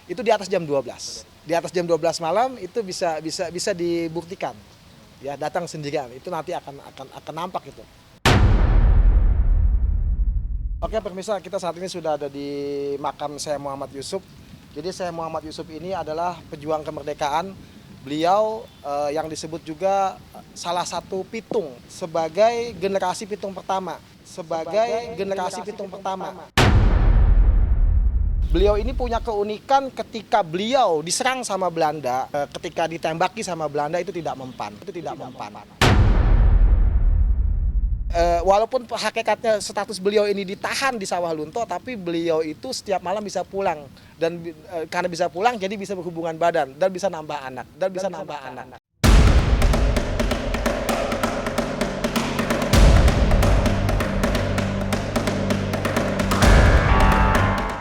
itu di atas jam 12. Di atas jam 12 malam itu bisa dibuktikan. Ya, datang sendirian. Itu nanti akan nampak itu. Oke, pemirsa, kita saat ini sudah ada di makam Syekh Muhammad Yusuf. Jadi Syekh Muhammad Yusuf ini adalah pejuang kemerdekaan. Beliau yang disebut juga salah satu pitung sebagai generasi pitung pertama. Beliau ini punya keunikan ketika beliau diserang sama Belanda, ketika ditembaki sama Belanda itu tidak mempan. Walaupun hakikatnya status beliau ini ditahan di Sawah Lunto, tapi beliau itu setiap malam bisa pulang dan karena bisa pulang jadi bisa berhubungan badan dan bisa nambah anak.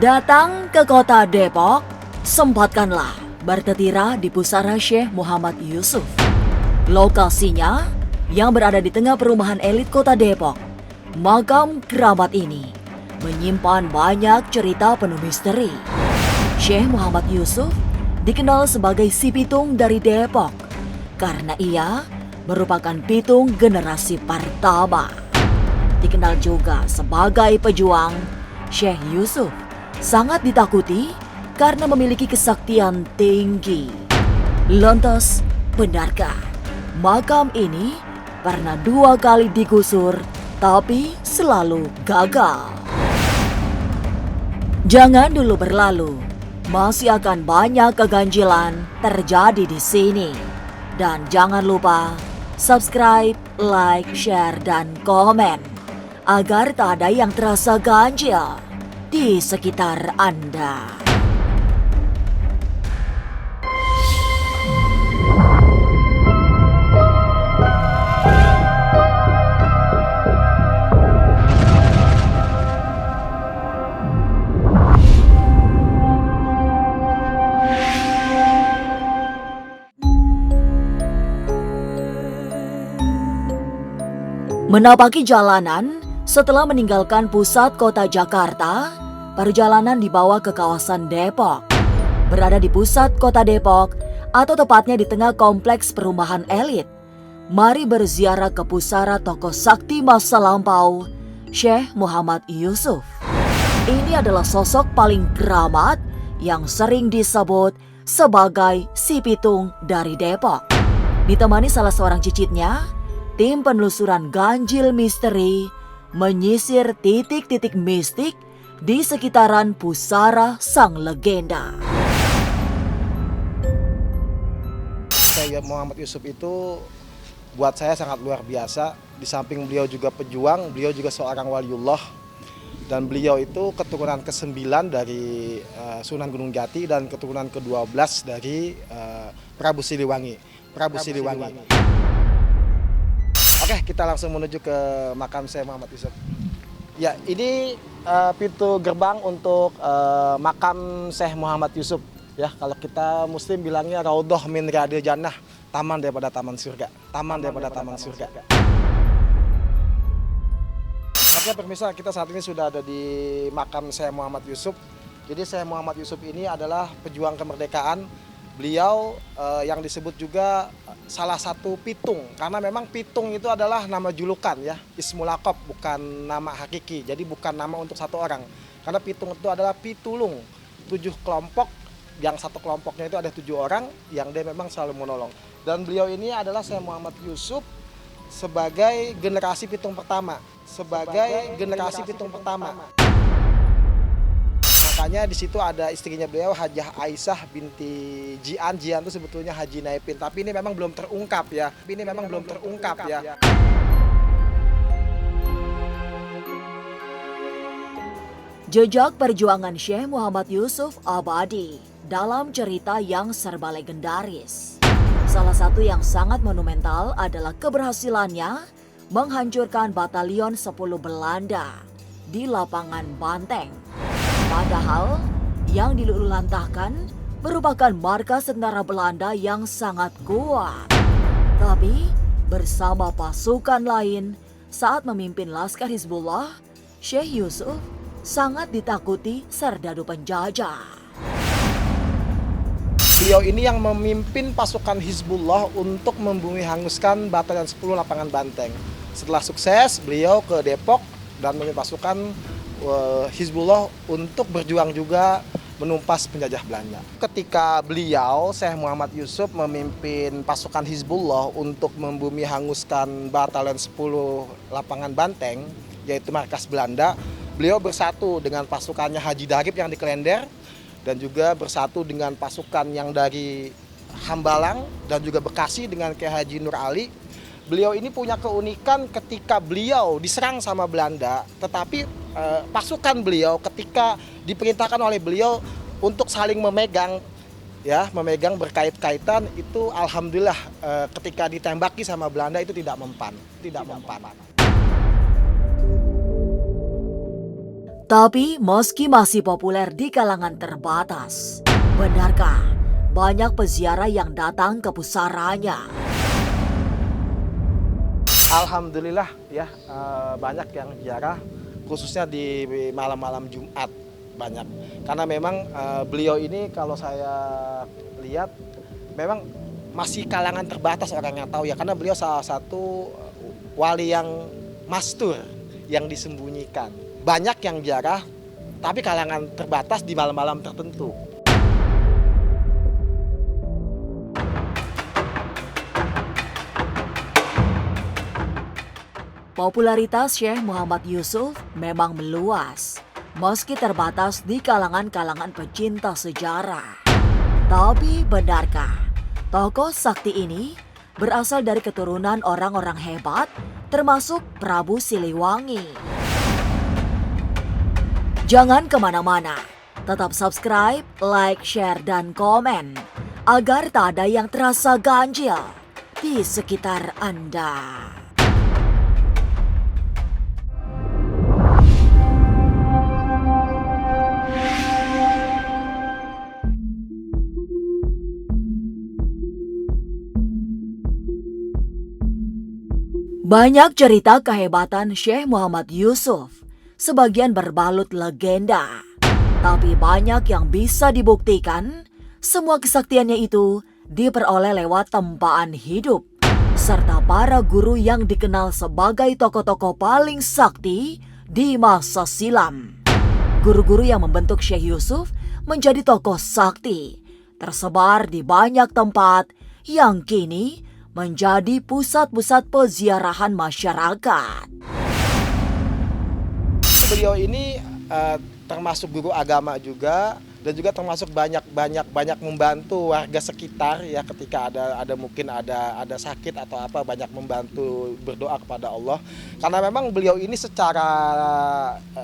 Datang ke kota Depok, sempatkanlah bertetira di pusara Syekh Muhammad Yusuf. Lokasinya yang berada di tengah perumahan elit kota Depok. Makam keramat ini menyimpan banyak cerita penuh misteri. Syekh Muhammad Yusuf dikenal sebagai si pitung dari Depok karena ia merupakan pitung generasi pertama. Dikenal juga sebagai pejuang, Syekh Yusuf sangat ditakuti karena memiliki kesaktian tinggi. Lantas, benarkah makam ini pernah 2 kali digusur tapi selalu gagal? Jangan dulu berlalu, masih akan banyak keganjilan terjadi di sini. Dan jangan lupa subscribe, like, share, dan komen agar tak ada yang terasa ganjil di sekitar Anda. Menapaki jalanan setelah meninggalkan pusat kota Jakarta, perjalanan dibawa ke kawasan Depok. Berada di pusat kota Depok, atau tepatnya di tengah kompleks perumahan elit, mari berziarah ke pusara tokoh sakti masa lampau, Syekh Muhammad Yusuf. Ini adalah sosok paling keramat yang sering disebut sebagai si pitung dari Depok. Ditemani salah seorang cicitnya, tim penelusuran ganjil misteri menyisir titik-titik mistik di sekitaran pusara sang legenda. Syekh Muhammad Yusuf itu buat saya sangat luar biasa. Di samping beliau juga pejuang, beliau juga seorang waliullah. Dan beliau itu keturunan ke-9 dari Sunan Gunung Jati dan keturunan ke-12 dari Prabu Siliwangi. Oke, kita langsung menuju ke makam Syekh Muhammad Yusuf. Ya, ini pintu gerbang untuk makam Syekh Muhammad Yusuf. Ya, kalau kita Muslim bilangnya Raudhah min Riyadil Jannah, taman daripada taman surga. Oke, pemirsa, kita saat ini sudah ada di makam Syekh Muhammad Yusuf. Jadi Syekh Muhammad Yusuf ini adalah pejuang kemerdekaan. Beliau yang disebut juga salah satu pitung, karena memang pitung itu adalah nama julukan ya, ismul laqab, bukan nama hakiki. Jadi bukan nama untuk satu orang. Karena pitung itu adalah pitulung, 7 kelompok, yang satu kelompoknya itu ada 7 orang yang dia memang selalu menolong. Dan beliau ini adalah Syekh Muhammad Yusuf sebagai generasi pitung pertama. Makanya di situ ada istrinya beliau, Hajah Aisyah binti Jian. Jian itu sebetulnya Haji Naipin, tapi ini memang belum terungkap ya. Jejak perjuangan Syekh Muhammad Yusuf abadi dalam cerita yang serba legendaris. Salah satu yang sangat monumental adalah keberhasilannya menghancurkan batalion 10 Belanda di lapangan Banteng. Padahal yang diluluhlantahkan merupakan markas tentara Belanda yang sangat kuat. Tapi bersama pasukan lain saat memimpin Laskar Hizbullah, Syekh Yusuf sangat ditakuti serdadu penjajah. Beliau ini yang memimpin pasukan Hizbullah untuk membumi hanguskan Batalion 10 Lapangan Banteng. Setelah sukses, beliau ke Depok dan memimpin pasukan Hizbullah untuk berjuang juga menumpas penjajah Belanda. Ketika beliau, Syekh Muhammad Yusuf, memimpin pasukan Hizbullah untuk membumi hanguskan Batalion 10 Lapangan Banteng, yaitu markas Belanda, beliau bersatu dengan pasukannya Haji Darib yang di Klender, dan juga bersatu dengan pasukan yang dari Hambalang dan juga Bekasi dengan Kiai Haji Nur Ali. Beliau ini punya keunikan ketika beliau diserang sama Belanda, tetapi pasukan beliau ketika diperintahkan oleh beliau untuk saling memegang berkait-kaitan, itu alhamdulillah ketika ditembaki sama Belanda itu tidak mempan. Tapi meski masih populer di kalangan terbatas, benarkah banyak peziarah yang datang ke pusaranya? Alhamdulillah ya, banyak yang ziarah, khususnya di malam-malam Jumat banyak. Karena memang beliau ini kalau saya lihat memang masih kalangan terbatas orang yang tahu ya, karena beliau salah satu wali yang mastur, yang disembunyikan. Banyak yang ziarah, tapi kalangan terbatas di malam-malam tertentu. Popularitas Syekh Muhammad Yusuf memang meluas, meski terbatas di kalangan-kalangan pecinta sejarah. Tapi benarkah tokoh sakti ini berasal dari keturunan orang-orang hebat, termasuk Prabu Siliwangi? Jangan kemana-mana, tetap subscribe, like, share, dan komen agar tak ada yang terasa ganjil di sekitar Anda. Banyak cerita kehebatan Syekh Muhammad Yusuf, sebagian berbalut legenda. Tapi banyak yang bisa dibuktikan, semua kesaktiannya itu diperoleh lewat tempaan hidup, serta para guru yang dikenal sebagai tokoh-tokoh paling sakti di masa silam. Guru-guru yang membentuk Syekh Yusuf menjadi tokoh sakti, tersebar di banyak tempat yang kini menjadi pusat-pusat peziarahan masyarakat. Beliau ini termasuk guru agama juga, dan juga termasuk banyak membantu warga sekitar ya, ketika mungkin ada sakit atau apa, banyak membantu berdoa kepada Allah. Karena memang beliau ini secara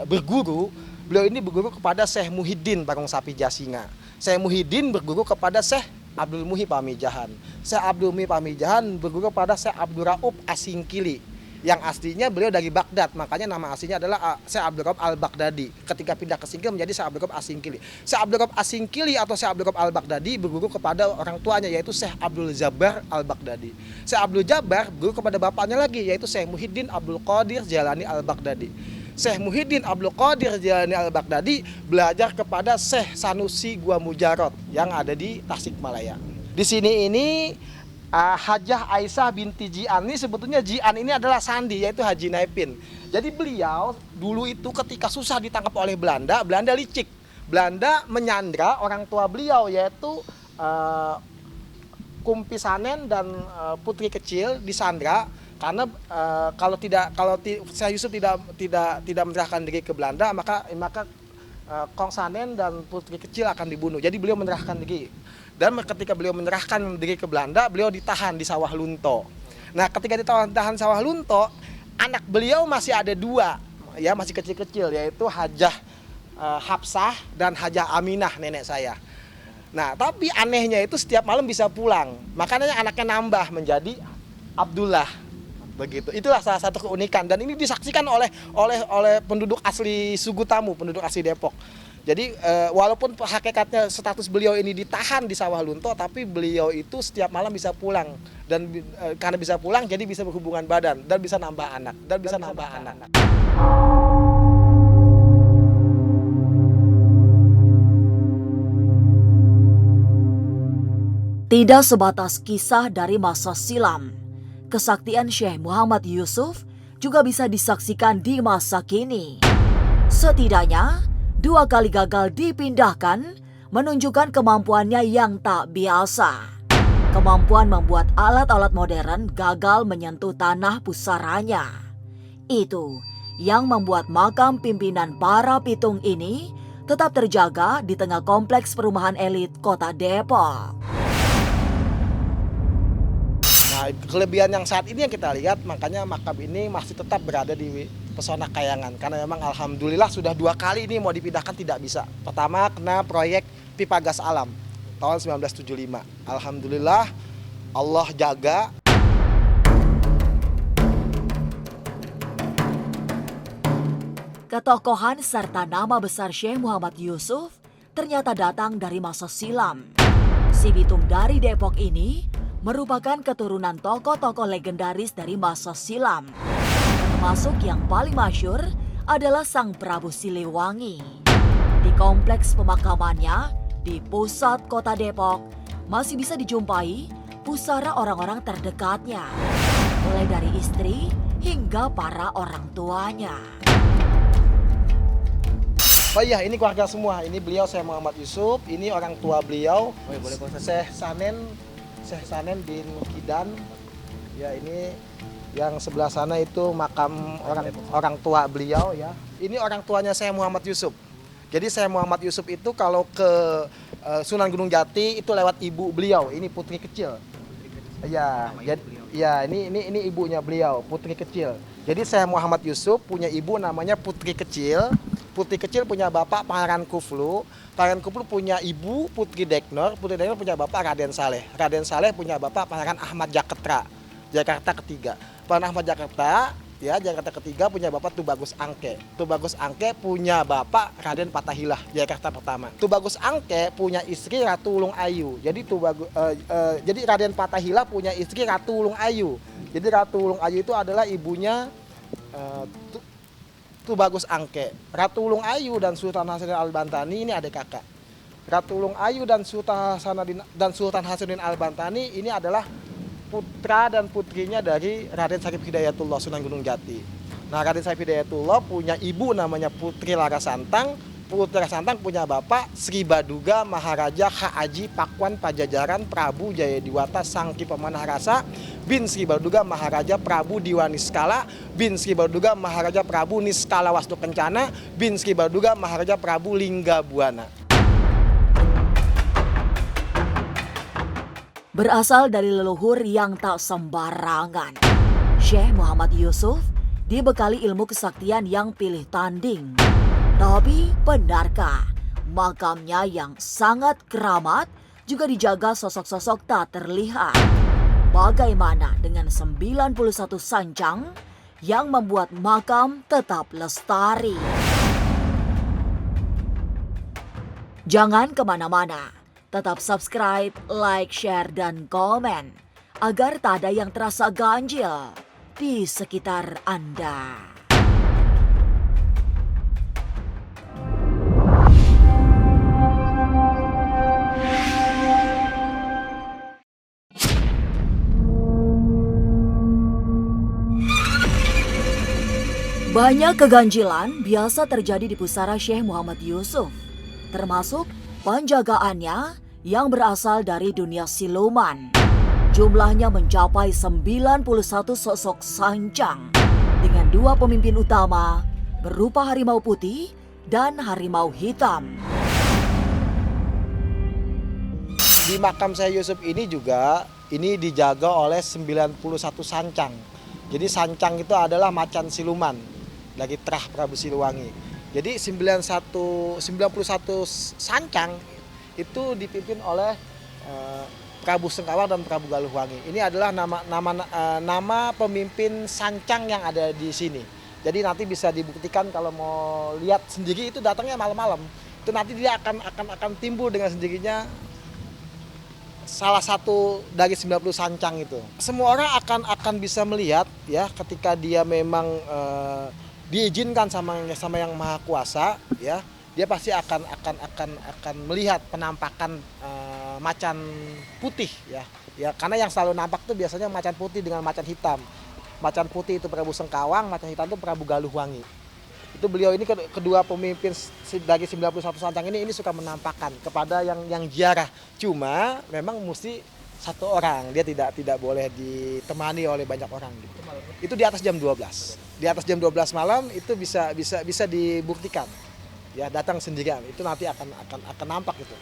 berguru, beliau ini berguru kepada Syekh Muhyiddin Barong Sapi Jasinga. Syekh Muhyiddin berguru kepada Syekh Abdul Muhi Pamijahan. Syekh Abdul Muhi Pamijahan berguru kepada Syekh Abdul Raub Asingkili, yang aslinya beliau dari Baghdad, makanya nama aslinya adalah Syekh Abdul Raub Al-Baghdadi. Ketika pindah ke Singkil menjadi Syekh Abdul Raub Asingkili. Syekh Abdul Raub Asingkili atau Syekh Abdul Raub Al-Baghdadi berguru kepada orang tuanya, yaitu Syekh Abdul Jabbar Al-Baghdadi. Syekh Abdul Jabbar berguru kepada bapaknya lagi, yaitu Syekh Muhyiddin Abdul Qadir Jalani Al-Baghdadi. Syekh Muhyiddin Abdul Qadir Jalani Al-Baghdadi belajar kepada Syekh Sanusi Gua Mujarot yang ada di Tasikmalaya. Di sini ini Hajah Aisyah binti Ji'an, ini sebetulnya Ji'an ini adalah sandi, yaitu Haji Naipin. Jadi beliau dulu itu ketika susah ditangkap oleh Belanda licik. Belanda menyandra orang tua beliau, yaitu Kumpisanen dan putri kecil disandra karena kalau Syekh Yusuf tidak menyerahkan diri ke Belanda, maka Kongsanen dan putri kecil akan dibunuh. Jadi beliau menyerahkan diri. Dan ketika beliau menyerahkan diri ke Belanda, beliau ditahan di Sawah Lunto. Nah, ketika ditahan Sawah Lunto, anak beliau masih ada dua, ya masih kecil-kecil, yaitu Hajah Hafsah dan Hajah Aminah, nenek saya. Nah, tapi anehnya itu setiap malam bisa pulang. Makanya anaknya nambah menjadi Abdullah. Begitu. Itulah salah satu keunikan, dan ini disaksikan oleh penduduk asli Sugutamu, penduduk asli Depok. Jadi walaupun hakikatnya status beliau ini ditahan di Sawah Lunto, tapi beliau itu setiap malam bisa pulang, dan karena bisa pulang jadi bisa berhubungan badan dan bisa nambah anak. Tidak sebatas kisah dari masa silam, kesaktian Syekh Muhammad Yusuf juga bisa disaksikan di masa kini. Setidaknya 2 kali gagal dipindahkan menunjukkan kemampuannya yang tak biasa. Kemampuan membuat alat-alat modern gagal menyentuh tanah pusaranya. Itu yang membuat makam pimpinan para pitung ini tetap terjaga di tengah kompleks perumahan elit kota Depok. Nah, kelebihan yang saat ini yang kita lihat, makanya makam ini masih tetap berada di Pesona Kayangan. Karena memang alhamdulillah sudah 2 kali ini mau dipindahkan tidak bisa. Pertama kena proyek pipa gas alam tahun 1975. Alhamdulillah Allah jaga. Ketokohan serta nama besar Syekh Muhammad Yusuf ternyata datang dari masa silam. Si Bitung dari Depok ini merupakan keturunan tokoh-tokoh legendaris dari masa silam. Termasuk yang paling masyhur adalah Sang Prabu Siliwangi. Di kompleks pemakamannya di pusat kota Depok masih bisa dijumpai pusara orang-orang terdekatnya, mulai dari istri hingga para orang tuanya. Oh iya, ini keluarga semua. Ini beliau Syekh Muhammad Yusuf, ini orang tua beliau, Syekh Sanen bin Kidan. Ya, ini yang sebelah sana itu makam orang tua beliau ya. Ini orang tuanya Syekh Muhammad Yusuf. Jadi Syekh Muhammad Yusuf itu kalau ke Sunan Gunung Jati itu lewat ibu beliau. Ini putri kecil. Ya, jadi ya ini ibunya beliau, putri kecil. Jadi Syekh Muhammad Yusuf punya ibu namanya Putri Kecil. Putri Kecil punya bapak Pangeran Kuflu. Pangeran Kuflu punya ibu Putri Deknor. Putri Deknor punya bapak Raden Saleh. Raden Saleh punya bapak Pangeran Ahmad Jaketra. Jakarta ketiga. Pangeran Ahmad Jakarta, ya Jakarta ketiga punya bapak Tubagus Angke. Tubagus Angke punya bapak Raden Fathahilah, Jakarta pertama. Tubagus Angke punya istri Ratu Ulung Ayu. Jadi jadi Raden Fathahilah punya istri Ratu Ulung Ayu. Jadi Ratu Ulung Ayu itu adalah ibunya Tubagus Angke. Ratu Ulung Ayu dan Sultan Hasanuddin Al-Bantani ini adik kakak. Ratu Ulung Ayu dan Sultan Hasanuddin Al-Bantani ini adalah putra dan putrinya dari Raden Syarif Hidayatullah Sunan Gunung Jati. Nah, Raden Syarif Hidayatullah punya ibu namanya Putri Larasantang. Putri Larasantang punya bapak Sri Baduga Maharaja Kaaji Pakuan Pajajaran Prabu Jayadiwata Sangki Pemanah Rasa bin Sri Baduga Maharaja Prabu Diwaniskala bin Sri Baduga Maharaja Prabu Niskala Wastu Kencana bin Sri Baduga Maharaja Prabu Lingga Buana. Berasal dari leluhur yang tak sembarangan, Syekh Muhammad Yusuf dibekali ilmu kesaktian yang pilih tanding. Tapi benarkah makamnya yang sangat keramat juga dijaga sosok-sosok tak terlihat? Bagaimana dengan 91 sancang yang membuat makam tetap lestari? Jangan kemana-mana, tetap subscribe, like, share, dan komen agar tak ada yang terasa ganjil di sekitar Anda. Banyak keganjilan biasa terjadi di pusara Syekh Muhammad Yusuf, termasuk penjagaannya yang berasal dari dunia siluman. Jumlahnya mencapai 91 sosok sancang dengan 2 pemimpin utama berupa harimau putih dan harimau hitam. Di makam Syekh Yusuf ini juga ini dijaga oleh 91 sancang. Jadi sancang itu adalah macan siluman dari Trah Prabu Siliwangi. Jadi 91 sancang itu dipimpin oleh Prabu Sengkawang dan Prabu Galuhwangi. Ini adalah nama pemimpin sancang yang ada di sini. Jadi nanti bisa dibuktikan kalau mau lihat sendiri itu datangnya malam-malam. Itu nanti dia akan timbul dengan sendirinya salah satu dari 90 sancang itu. Semua orang akan bisa melihat ya ketika dia memang diizinkan sama yang Maha Kuasa ya, dia pasti akan melihat penampakan macan putih ya. Ya karena yang selalu nampak tuh biasanya macan putih dengan macan hitam. Macan putih itu Prabu Sengkawang, macan hitam itu Prabu Galuhwangi. Itu beliau ini kedua pemimpin dari 91 Santang ini suka menampakkan kepada yang ziarah. Cuma memang mesti satu orang, dia tidak boleh ditemani oleh banyak orang gitu. Itu di atas jam 12. Di atas jam 12 malam itu bisa dibuktikan. Ya datang sendirian, itu nanti akan nampak itu.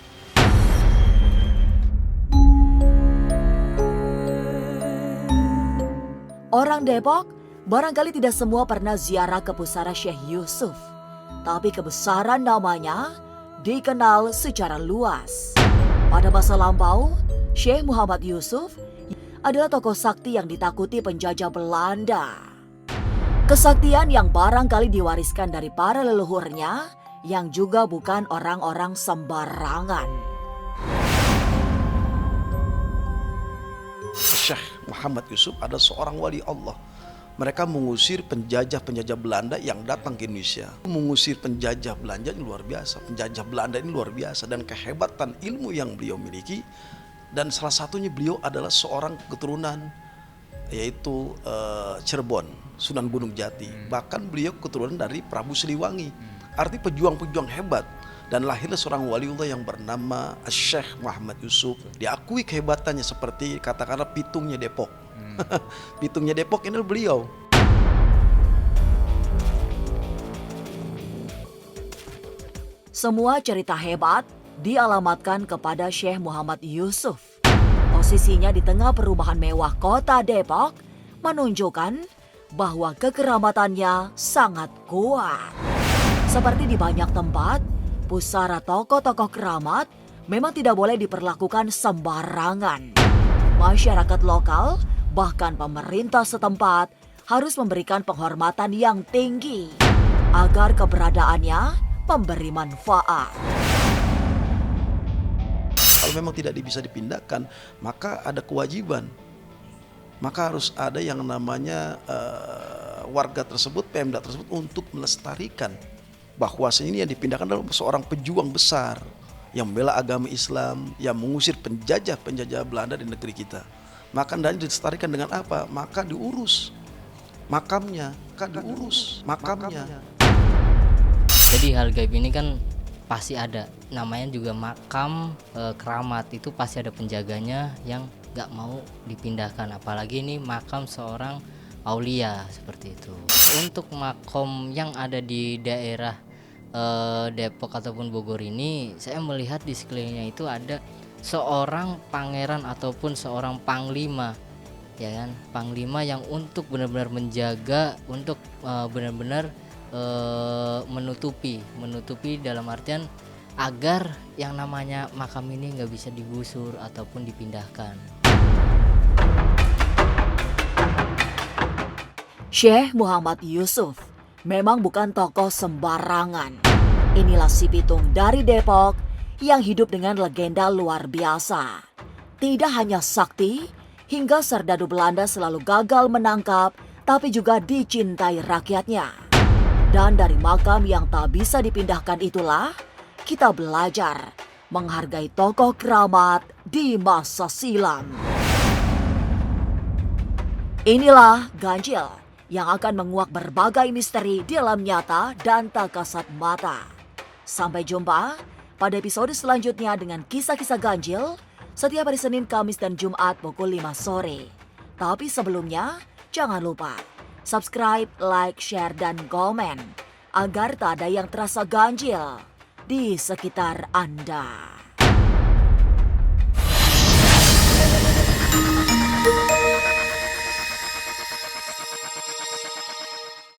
Orang Depok barangkali tidak semua pernah ziarah ke pusara Syekh Yusuf, tapi kebesaran namanya dikenal secara luas. Pada masa lampau, Syekh Muhammad Yusuf adalah tokoh sakti yang ditakuti penjajah Belanda. Kesaktian yang barangkali diwariskan dari para leluhurnya yang juga bukan orang-orang sembarangan. Syekh Muhammad Yusuf adalah seorang wali Allah. Mereka mengusir penjajah-penjajah Belanda yang datang ke Indonesia. Mengusir penjajah Belanda ini luar biasa. Penjajah Belanda ini luar biasa dan kehebatan ilmu yang beliau miliki. Dan salah satunya beliau adalah seorang keturunan yaitu Cirebon, Sunan Gunung Jati. Bahkan beliau keturunan dari Prabu Siliwangi. Arti pejuang-pejuang hebat. Dan lahirlah seorang waliullah yang bernama Syekh Muhammad Yusuf. Diakui kehebatannya seperti katakanlah pitungnya Depok. Pitungnya Depok ini adalah beliau. Semua cerita hebat dialamatkan kepada Syekh Muhammad Yusuf. Posisinya di tengah perumahan mewah kota Depok menunjukkan bahwa kekeramatannya sangat kuat. Seperti di banyak tempat, pusara tokoh-tokoh keramat memang tidak boleh diperlakukan sembarangan. Masyarakat lokal, bahkan pemerintah setempat harus memberikan penghormatan yang tinggi agar keberadaannya memberi manfaat. Kalau memang tidak bisa dipindahkan, maka ada kewajiban. Maka harus ada yang namanya warga tersebut, Pemda tersebut untuk melestarikan bahwasanya ini yang dipindahkan adalah seorang pejuang besar yang membela agama Islam, yang mengusir penjajah Belanda di negeri kita. Maka dan dilestarikan dengan apa? Maka diurus makamnya, makamnya. Jadi hal gaib ini kan pasti ada, namanya juga makam keramat, itu pasti ada penjaganya yang gak mau dipindahkan, apalagi ini makam seorang aulia seperti itu. Untuk makom yang ada di daerah Depok ataupun Bogor ini, saya melihat di sekelilingnya itu ada seorang pangeran ataupun seorang panglima, ya kan, panglima yang untuk benar-benar menjaga, untuk benar-benar menutupi dalam artian agar yang namanya makam ini nggak bisa digusur ataupun dipindahkan. Syekh Muhammad Yusuf memang bukan tokoh sembarangan. Inilah si pitung dari Depok yang hidup dengan legenda luar biasa. Tidak hanya sakti, hingga serdadu Belanda selalu gagal menangkap, tapi juga dicintai rakyatnya. Dan dari makam yang tak bisa dipindahkan itulah, kita belajar menghargai tokoh keramat di masa silam. Inilah Ganjil yang akan menguak berbagai misteri di alam nyata dan tak kasat mata. Sampai jumpa pada episode selanjutnya dengan kisah-kisah ganjil setiap hari Senin, Kamis, dan Jumat pukul 5 sore. Tapi sebelumnya, jangan lupa subscribe, like, share, dan komen agar tak ada yang terasa ganjil di sekitar Anda.